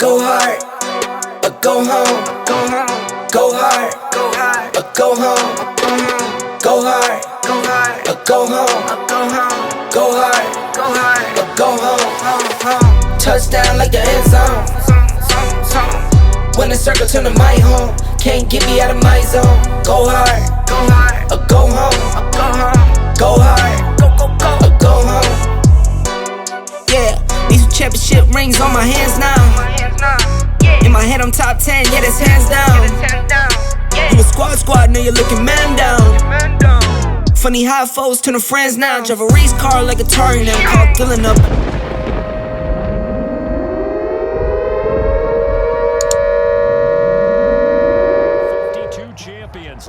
go hard, or go home. Go hard, or go home. Go hard, or go home. Go hard, or go home. Touchdown like the end zone. When the circle turn to my home, can't get me out of my zone. Go hard, or go home. Go hard, or go home. Yeah, these championship rings on my hands now. In my head I'm top 10, yeah, that's hands down. You a squad, now you're looking man down. Funny how foes turn to friends now. Drive a race car like a Atari now, called filling up.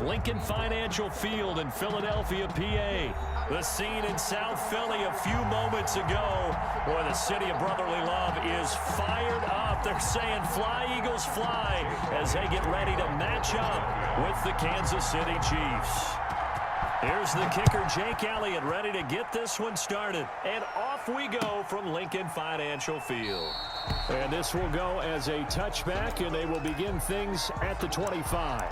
Lincoln Financial Field in Philadelphia, PA. The scene in South Philly a few moments ago. Boy, the city of brotherly love is fired up. They're saying fly, Eagles, fly, as they get ready to match up with the Kansas City Chiefs. Here's the kicker, Jake Elliott, ready to get this one started. And off we go from Lincoln Financial Field. And this will go as a touchback, and they will begin things at the 25.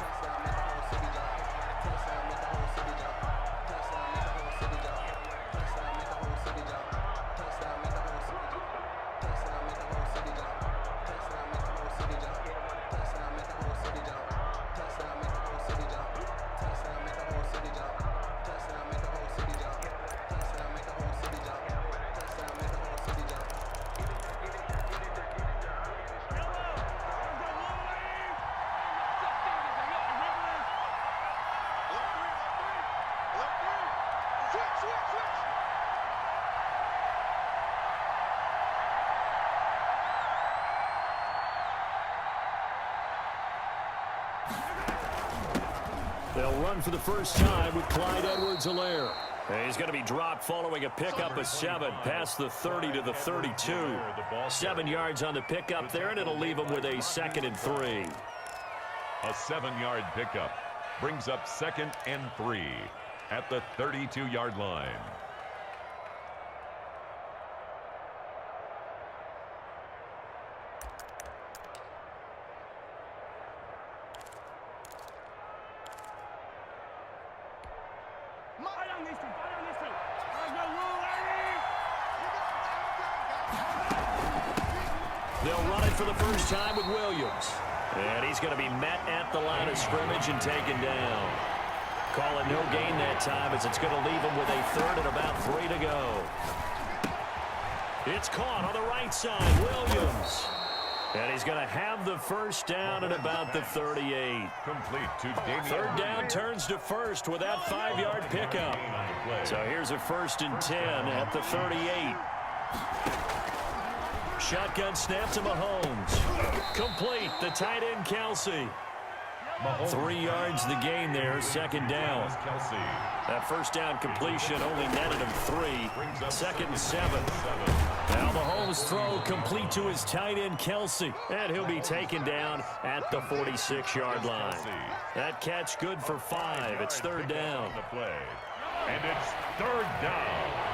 They'll run for the first time with Clyde Edwards-Helaire. He's going to be dropped following a pickup of 7 past the 30 to the 32. 7 yards on the pickup there, and it'll leave him with a 2nd and 3. A 7-yard pickup brings up 2nd and 3 at the 32-yard line. They'll run it for the first time with Williams. And he's going to be met at the line of scrimmage and taken down. Calling no gain that time as it's going to leave him with a 3rd and about 3 to go. It's caught on the right side, Williams. And he's going to have the first down at about the 38. Complete to Damian. 3rd down turns to 1st with that 5-yard pickup. So here's a 1st and 10 at the 38. Shotgun snap to Mahomes. Complete, the tight end Kelsey. 3 yards the gain there, 2nd down. That first down completion only netted him 3. 2nd and 7. Now Mahomes' throw complete to his tight end Kelsey. And he'll be taken down at the 46-yard line. That catch good for 5. It's 3rd down. And it's 3rd down.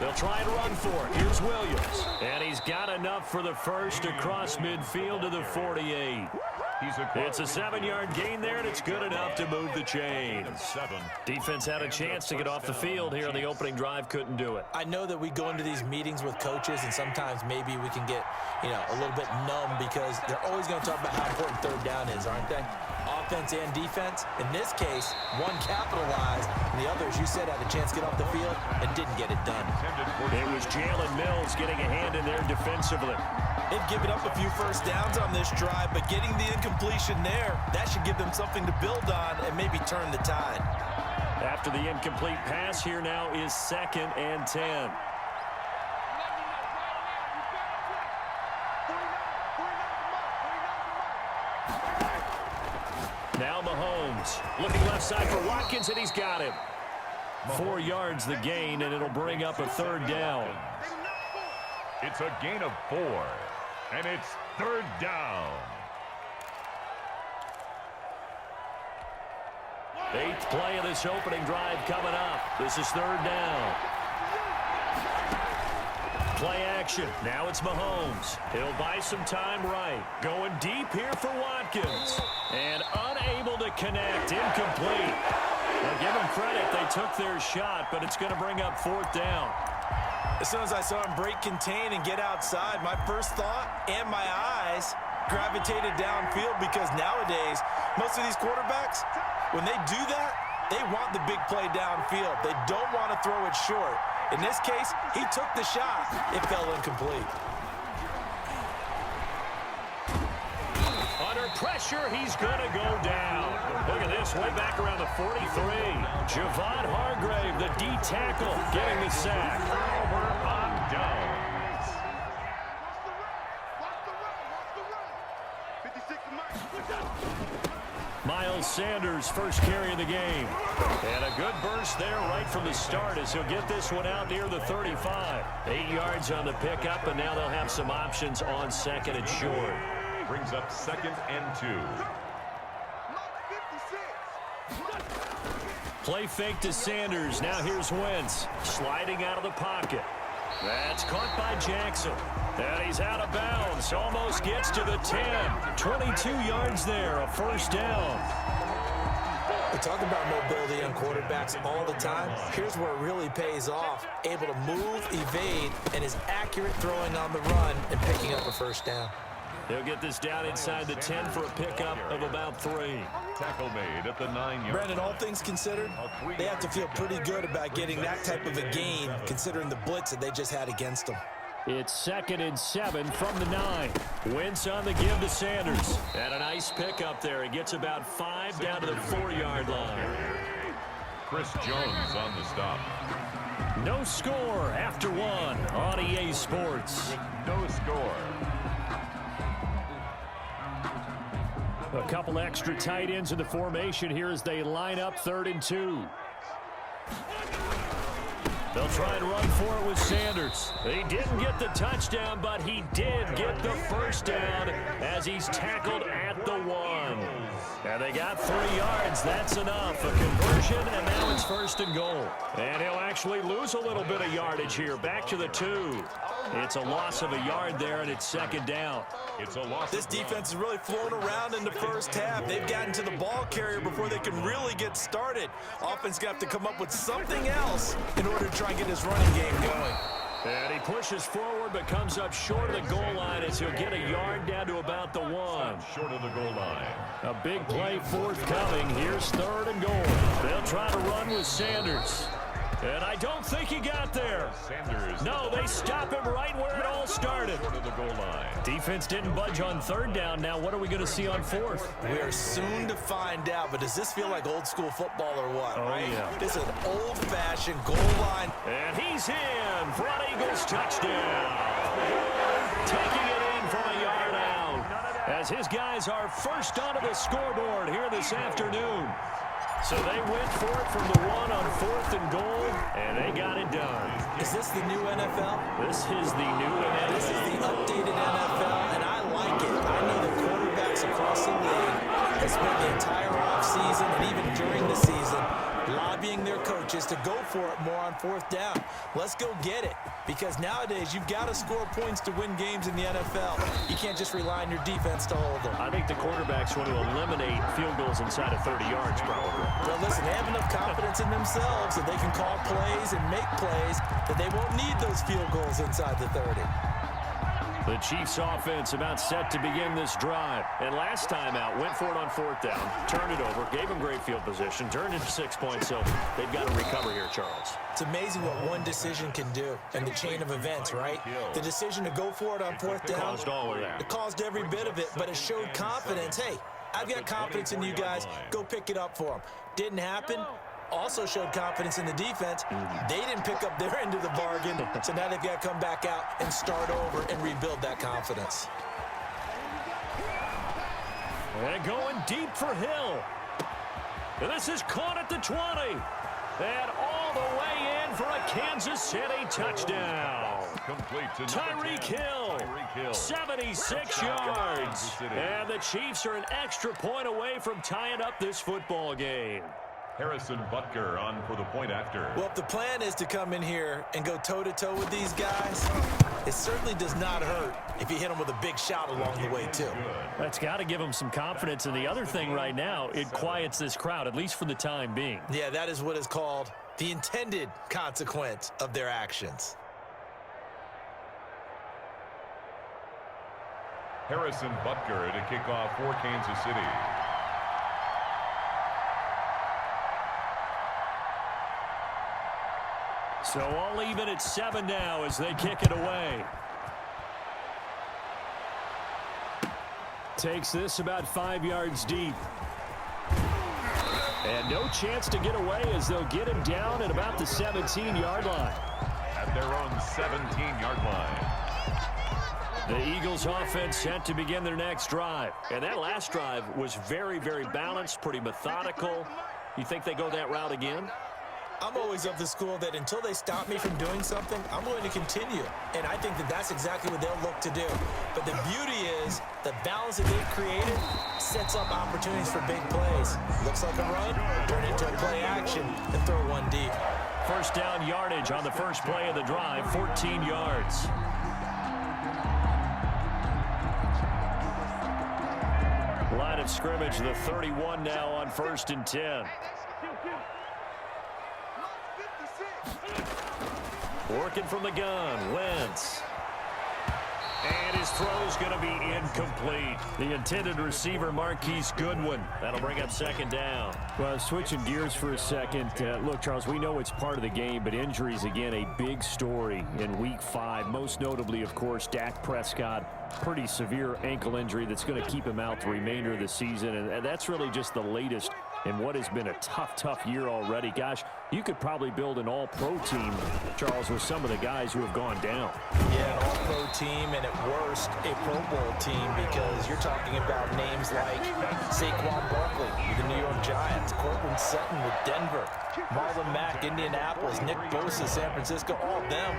They'll try and run for it. Here's Williams. And he's got enough for the first across midfield to the 48. It's a 7-yard gain there, and it's good enough to move the chains. Defense had a chance to get off the field here on the opening drive, couldn't do it. I know that we go into these meetings with coaches, and sometimes maybe we can get, a little bit numb because they're always going to talk about how important 3rd down is, aren't they? Offense and defense. In this case, one capitalized, and the other, as you said, had a chance to get off the field and didn't get it done. It was Jalen Mills getting a hand in there defensively. They've given up a few first downs on this drive, but getting the incompletion there, that should give them something to build on and maybe turn the tide. After the incomplete pass, here now is 2nd and 10. Now Mahomes looking left side for Watkins, and he's got him. 4 yards the gain, and it'll bring up a 3rd down. It's a gain of 4, and it's 3rd down. Eighth play of this opening drive coming up. This is third down. Play action. Now it's Mahomes. He'll buy some time right. Going deep here for Watkins. And unable to connect. Incomplete. Well, give them credit. They took their shot, but it's going to bring up fourth down. As soon as I saw him break contain and get outside, my first thought and my eyes gravitated downfield, because nowadays, most of these quarterbacks, when they do that, they want the big play downfield. They don't want to throw it short. In this case, he took the shot. It fell incomplete. Under pressure, he's going to go down. Look at this, way back around the 43. Javon Hargrave, the D tackle, getting the sack. Over on downs. Miles Sanders, first carry of the game. And a good burst there right from the start as he'll get this one out near the 35. 8 yards on the pickup, and now they'll have some options on second and short. Brings up 2nd and 2. Play fake to Sanders. Now here's Wentz, sliding out of the pocket. That's caught by Jackson. And he's out of bounds. Almost gets to the 10. 22 yards there, a first down. We talk about mobility on quarterbacks all the time. Here's where it really pays off. Able to move, evade, and is accurate throwing on the run and picking up a first down. He'll get this down inside the 10 for a pickup of about 3. Tackle made at the 9-yard. Brandon, all things considered, they have to feel pretty good about getting that type of a gain, considering the blitz that they just had against them. It's 2nd and 7 from the 9. Wentz on the give to Sanders. And a nice pickup there. He gets about 5 down to the 4-yard line. Chris Jones on the stop. No score after 1 on EA Sports. No score. A couple extra tight ends in the formation here as they line up 3rd and 2. They'll try and run for it with Sanders. He didn't get the touchdown, but he did get the first down as he's tackled at the 1. And they got 3 yards. That's enough. A conversion, and now it's 1st and goal. And he'll actually lose a little bit of yardage here. Back to the 2. It's a loss of a yard there, and it's 2nd down. It's a loss. This defense is really flown around in the first half. They've gotten to the ball carrier before they can really get started. Offense got to come up with something else in order to try and get his running game going. And he pushes forward but comes up short of the goal line as he'll get a yard down to about the 1. Short of the goal line. A big play forthcoming. Here's 3rd and goal. They'll try to run with Sanders. And I don't think he got there. Sanders. No, they stop him right where it all started. Short of the goal line. Defense didn't budge on 3rd down. Now what are we going to see on 4th? We are soon to find out, but does this feel like old school football or what? Oh, right? yeah. This is an old-fashioned goal line. And he's in for an Eagles touchdown. Taking it in from a yard out as his guys are first onto the scoreboard here this afternoon. So they went for it from the 1 on 4th and goal, and they got it done. Is this the new NFL? This is the new NFL. This is the updated NFL, and I like it. I know that quarterbacks across the league have spent the entire offseason and even during the season lobbying their coaches to go for it more on 4th down. Let's go get it, because nowadays you've got to score points to win games in the NFL. You can't just rely on your defense to hold them. I think the quarterbacks want to eliminate field goals inside of 30 yards probably. Well, listen, they have enough confidence in themselves that they can call plays and make plays that they won't need those field goals inside the 30. The Chiefs offense about set to begin this drive. And last time out, went for it on 4th down, turned it over, gave them great field position, turned into 6 points, so they've got to recover here, Charles. It's amazing what one decision can do and the chain of events, right? The decision to go for it on 4th down, Caused all of that. it caused every bit of it, but it showed confidence. Hey, I've got confidence in you guys. Go pick it up for them. Didn't happen. Also showed confidence in the defense. They didn't pick up their end of the bargain, so now they've got to come back out and start over and rebuild that confidence. And going deep for Hill. And this is caught at the 20. And all the way in for a Kansas City touchdown. Complete to Tyreek Hill, 76 yards. And the Chiefs are an extra point away from tying up this football game. Harrison Butker on for the point after. Well, if the plan is to come in here and go toe-to-toe with these guys, it certainly does not hurt if you hit them with a big shot along the way, too. That's got to give them some confidence. And the other thing right now, it quiets this crowd, at least for the time being. Yeah, that is what is called the intended consequence of their actions. Harrison Butker to kick off for Kansas City. So all even at 7 now as they kick it away. Takes this about 5 yards deep. And no chance to get away as they'll get him down at about the 17-yard line. At their own 17-yard line. The Eagles offense set to begin their next drive. And that last drive was very, very balanced, pretty methodical. You think they go that route again? I'm always of the school that until they stop me from doing something, I'm going to continue. And I think that that's exactly what they'll look to do. But the beauty is the balance that they've created sets up opportunities for big plays. Looks like a run, turn into a play action, and throw one deep. First down yardage on the first play of the drive, 14 yards. Line of scrimmage, the 31 now on 1st and 10. Working from the gun, Wentz. And his throw's going to be incomplete. The intended receiver, Marquise Goodwin. That'll bring up 2nd down. Well, switching gears for a second. Look, Charles, we know it's part of the game, but injuries, again, a big story in Week 5. Most notably, of course, Dak Prescott. Pretty severe ankle injury that's going to keep him out the remainder of the season. And that's really just the latest in what has been a tough year already. Gosh, you could probably build an all-pro team, Charles, with some of the guys who have gone down. Yeah, an all-pro team, and at worst, a Pro Bowl team, because you're talking about names like Saquon Barkley with the New York Giants, Cortland Sutton with Denver, Marlon Mack, Indianapolis, Nick Bosa, San Francisco, all of them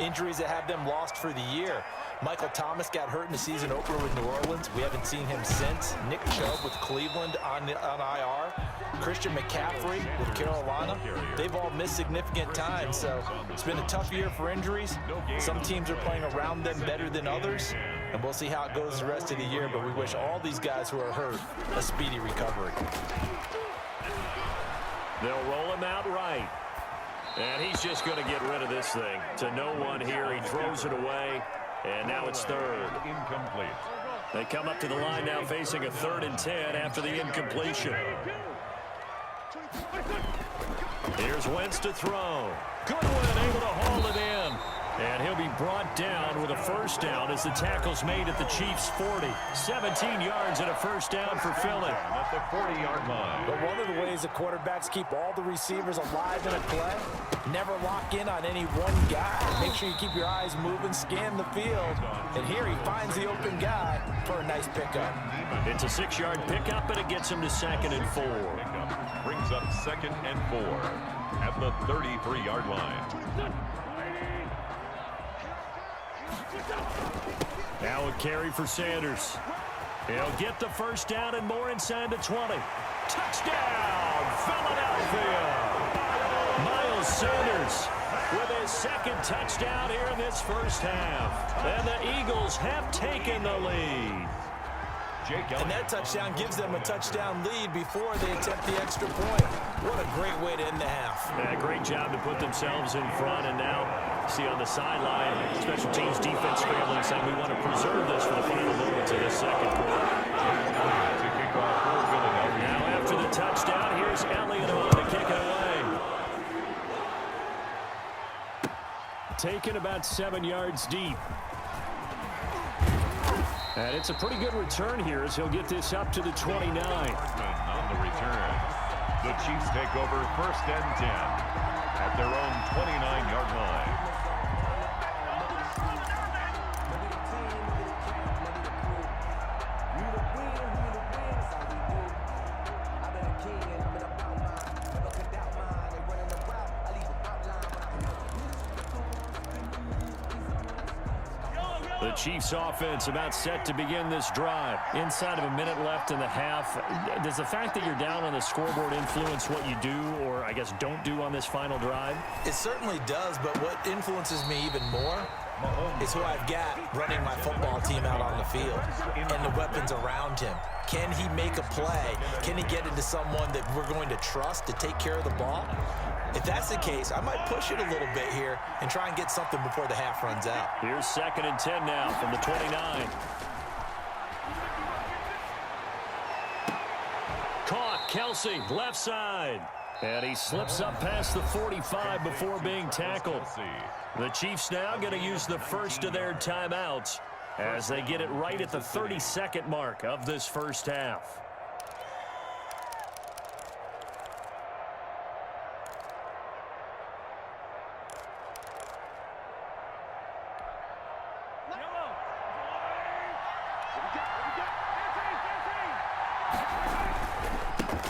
injuries that have them lost for the year. Michael Thomas got hurt in the season opener with New Orleans. We haven't seen him since. Nick Chubb with Cleveland on IR. Christian McCaffrey with Carolina. They've all missed significant time, so it's been a tough year for injuries. Some teams are playing around them better than others, and we'll see how it goes the rest of the year, but we wish all these guys who are hurt a speedy recovery. They'll roll him out right. And he's just going to get rid of this thing. To no one here. He throws it away. And now it's 3rd. Incomplete. They come up to the line now facing a 3rd and 10 after the incompletion. Here's Wentz to throw. Goodwin able to haul it in. And he'll be brought down with a 1st down as the tackle's made at the Chiefs' 40. 17 yards and a 1st down for Philly. At the 40-yard line. But one of the ways that quarterbacks keep all the receivers alive in a play, never lock in on any one guy. Make sure you keep your eyes moving, scan the field. And here he finds the open guy for a nice pickup. It's a 6-yard pickup, and it gets him to 2nd and 4. Pickup brings up 2nd and 4 at the 33-yard line. Now a carry for Sanders. He'll get the 1st down and more inside the 20. Touchdown, Philadelphia! Miles Sanders with his 2nd touchdown here in this 1st half. And the Eagles have taken the lead. And that touchdown gives them a touchdown lead before they attempt the extra point. What a great way to end the half. Yeah, great job to put themselves in front. And now, see on the sideline, special teams defense scrambling, saying we want to preserve this for the final moments of this 2nd quarter. Now after the touchdown, here's Elliott on to kick it away. Taken about 7 yards deep. And it's a pretty good return here as he'll get this up to the 29. On the return, the Chiefs take over 1st and 10 at their own 29-yard line. The Chiefs offense about set to begin this drive. Inside of a minute left in the half, does the fact that you're down on the scoreboard influence what you do, or I guess don't do on this final drive? It certainly does, but what influences me even more is who I've got running my football team out on the field and the weapons around him. Can he make a play? Can he get into someone that we're going to trust to take care of the ball? If that's the case, I might push it a little bit here and try and get something before the half runs out. Here's 2nd and 10 now from the 29. Caught, Kelsey, left side. And he slips up past the 45 before being tackled. The Chiefs now going to use the first of their timeouts as they get it right at the 30-second mark of this first half.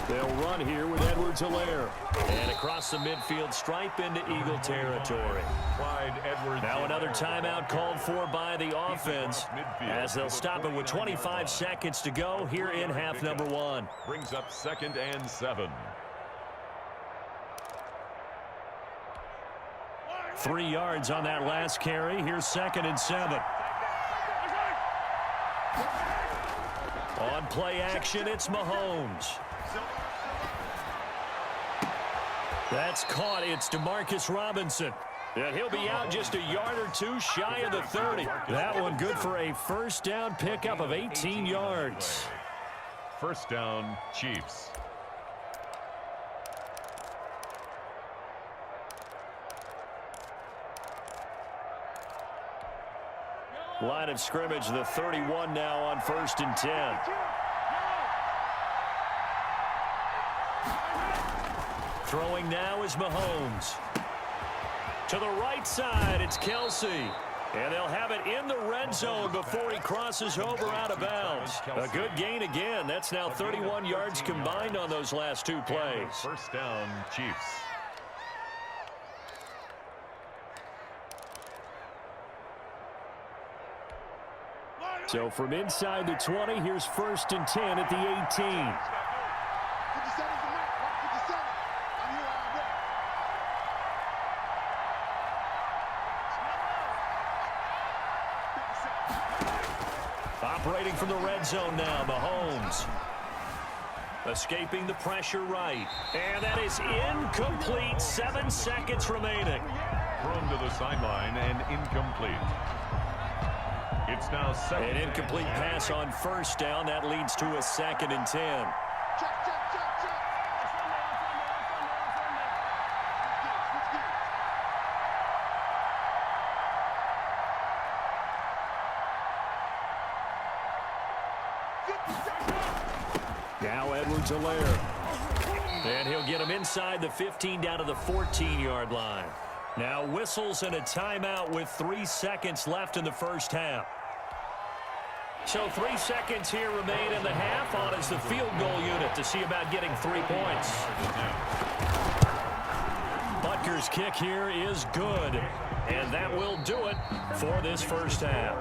They'll run here with Edwards-Helaire. And across the midfield stripe into Eagle territory. Now another timeout called for by the offense as they'll stop it with 25 seconds to go here in half number 1. Brings up 2nd and 7. 3 yards on that last carry. Here's 2nd and 7. On play action, it's Mahomes. That's caught. It's Demarcus Robinson. And he'll be out just a yard or two shy of the 30. That one good for a first down pickup of 18 yards. First down, Chiefs. Line of scrimmage, the 31 now on 1st and 10. Throwing now is Mahomes. To the right side, it's Kelsey. And they'll have it in the red zone before he crosses over out of bounds. A good gain again. That's now 31 yards combined on those last 2 plays. First down, Chiefs. So from inside the 20, here's 1st and 10 at the 18. Operating from the red zone now, Mahomes. Escaping the pressure right. And that is incomplete. 7 seconds remaining. Thrown to the sideline and incomplete. It's now 2nd. An incomplete pass on first down. That leads to a 2nd and 10. Now Edwards-Helaire. And he'll get him inside the 15 down to the 14-yard line. Now whistles and a timeout with 3 seconds left in the first half. So 3 seconds here remain in the half. On is the field goal unit to see about getting 3 points. Butker's kick here is good. And that will do it for this first half.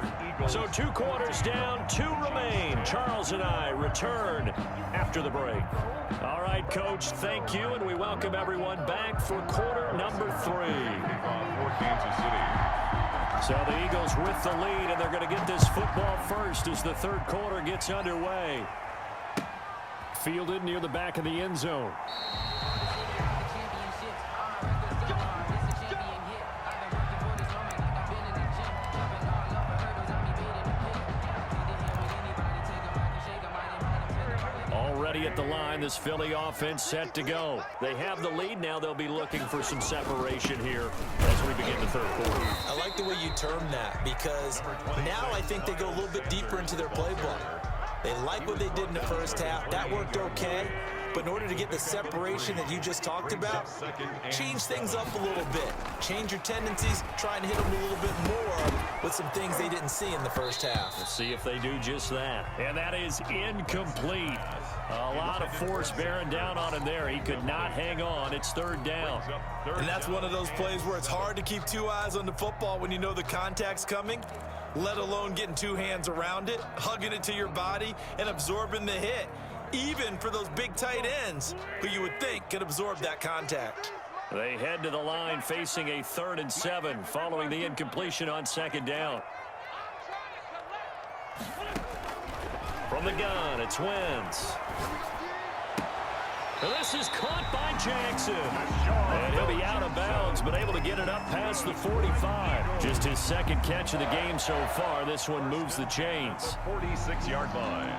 So 2 quarters down, 2 remain. Charles and I return after the break. All right, Coach, thank you, and we welcome everyone back for quarter number 3. So the Eagles with the lead, and they're going to get this football first as the 3rd quarter gets underway. Fielded near the back of the end zone. Already at the line, this Philly offense set to go. They have the lead. Now they'll be looking for some separation here as we begin the 3rd quarter. I like the way you term that because now I think they go a little bit deeper into their playbook. They like what they did in the first half. That worked okay. But in order to get the separation that you just talked about, change things up a little bit. Change your tendencies, try and hit them a little bit more with some things they didn't see in the first half. Let's see if they do just that. And that is incomplete. A lot of force bearing down on him there. He could not hang on. It's third down. And that's one of those plays where it's hard to keep two eyes on the football when you know the contact's coming, let alone getting two hands around it, hugging it to your body, and absorbing the hit, even for those big tight ends who you would think could absorb that contact. They head to the line facing a 3rd and 7 following the incompletion on 2nd down. From the gun, it's Wentz. This is caught by Jackson. And he'll be out of bounds, but able to get it up past the 45. Just his 2nd catch of the game so far. This one moves the chains. 46-yard line.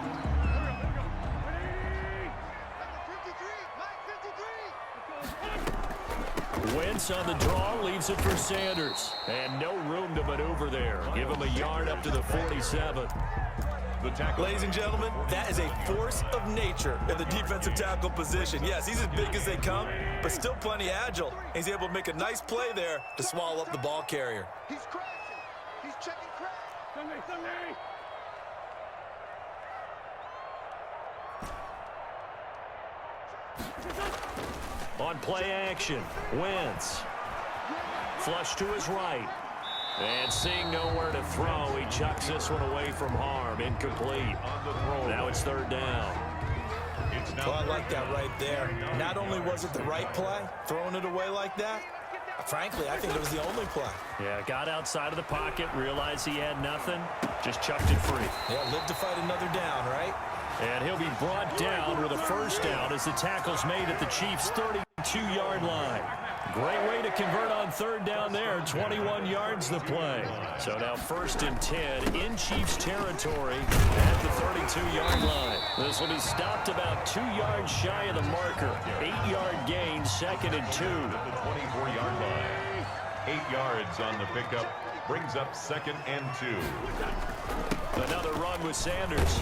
Wentz on the draw, leaves it for Sanders. And no room to maneuver there. Give him a yard up to the 47. Ladies and gentlemen, that is a force of nature in the defensive tackle position. Yes, he's as big as they come, but still plenty agile. He's able to make a nice play there to swallow up the ball carrier. He's crashing. He's checking crash. On play action, Wentz. Flush to his right. And seeing nowhere to throw, he chucks this one away from harm. Incomplete. Now it's 3rd down. Well, I like that right there. Not only was it the right play, throwing it away like that, frankly, I think it was the only play. Yeah, got outside of the pocket, realized he had nothing, just chucked it free. Yeah, live to fight another down, right? And he'll be brought down with a 1st down as the tackle's made at the Chiefs' 32-yard line. Great way to convert on 3rd down there. 21 yards to play. So now 1st and 10 in Chiefs territory at the 32-yard line. This will be stopped about 2 yards shy of the marker. 8-yard gain, 2nd and 2. The 24-yard line. 8 yards on the pickup. Brings up 2nd and 2. Another run with Sanders.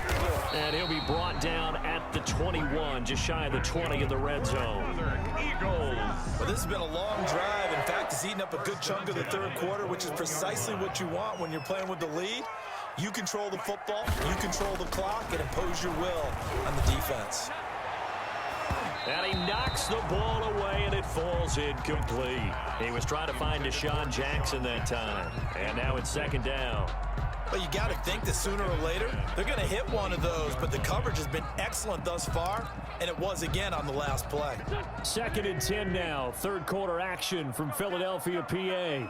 And he'll be brought down at the 21, just shy of the 20 in the red zone. Eagles. Well, this has been a long drive. In fact, it's eaten up a good chunk of the 3rd quarter, which is precisely what you want when you're playing with the lead. You control the football, you control the clock, and impose your will on the defense. And he knocks the ball away, and it falls incomplete. He was trying to find Deshaun Jackson that time. And now it's 2nd down. But you got to think that sooner or later, they're going to hit one of those. But the coverage has been excellent thus far, and it was again on the last play. 2nd and 10 now. 3rd quarter action from Philadelphia, PA.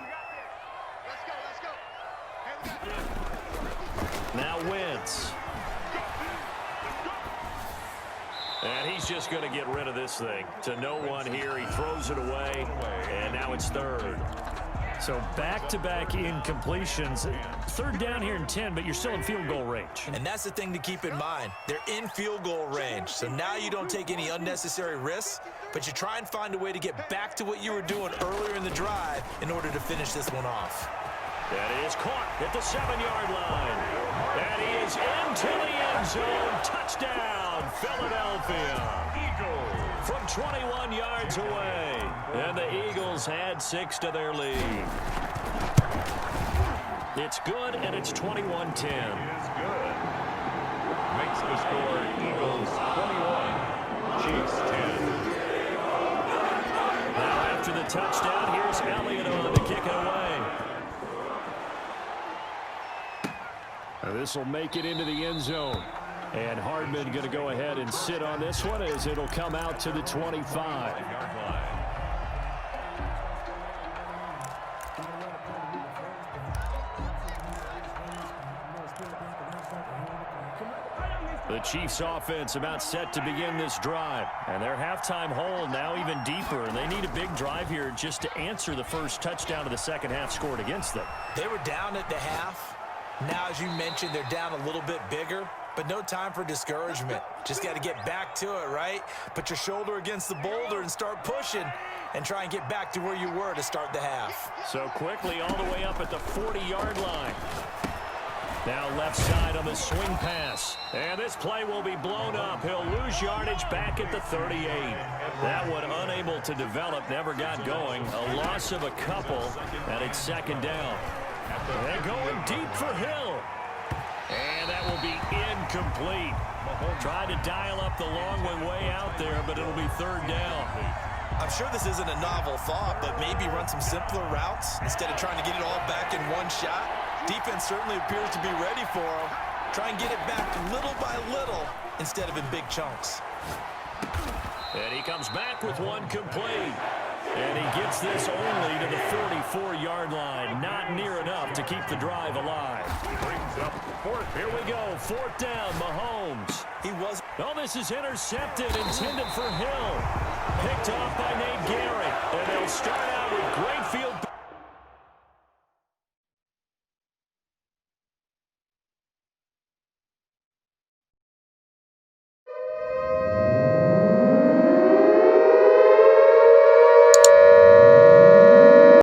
Now Wentz. And he's just going to get rid of this thing. To no one here. He throws it away, and now it's 3rd. So back-to-back incompletions. 3rd down here in 10, but you're still in field goal range. And that's the thing to keep in mind. They're in field goal range. So now you don't take any unnecessary risks, but you try and find a way to get back to what you were doing earlier in the drive in order to finish this one off. That is caught at the 7-yard line. And he is into the end zone. Touchdown, Philadelphia. Eagles. From 21 yards away. And the Eagles add 6 to their lead. It's good, and it's 21-10. Is good. Makes the score Eagles 21, Chiefs 10. Now after the touchdown, here's Elliott on to kick it away. This will make it into the end zone. And Hardman going to go ahead and sit on this one as it'll come out to the 25. The Chiefs offense about set to begin this drive. And their halftime hole now even deeper. And they need a big drive here just to answer the first touchdown of the second half scored against them. They were down at the half. Now, as you mentioned, they're down a little bit bigger, but no time for discouragement. Just got to get back to it, right? Put your shoulder against the boulder and start pushing and try and get back to where you were to start the half. So quickly all the way up at the 40-yard line. Now left side on the swing pass. And this play will be blown up. He'll lose yardage back at the 38. That one unable to develop, never got going. A loss of a couple, and it's 2nd down. And going deep for Hill. And that will be incomplete. Tried to dial up the long one way out there, but it'll be third down. I'm sure this isn't a novel thought, but maybe run some simpler routes instead of trying to get it all back in one shot. Defense certainly appears to be ready for him. Try and get it back little by little instead of in big chunks. And he comes back with one complete. And he gets this only to the 44-yard line. Not near enough to keep the drive alive. Brings up fourth. Here we go. Fourth down, Mahomes. Oh, this is intercepted, intended for Hill. Picked off by Nate Gehrig. And they'll start out with great field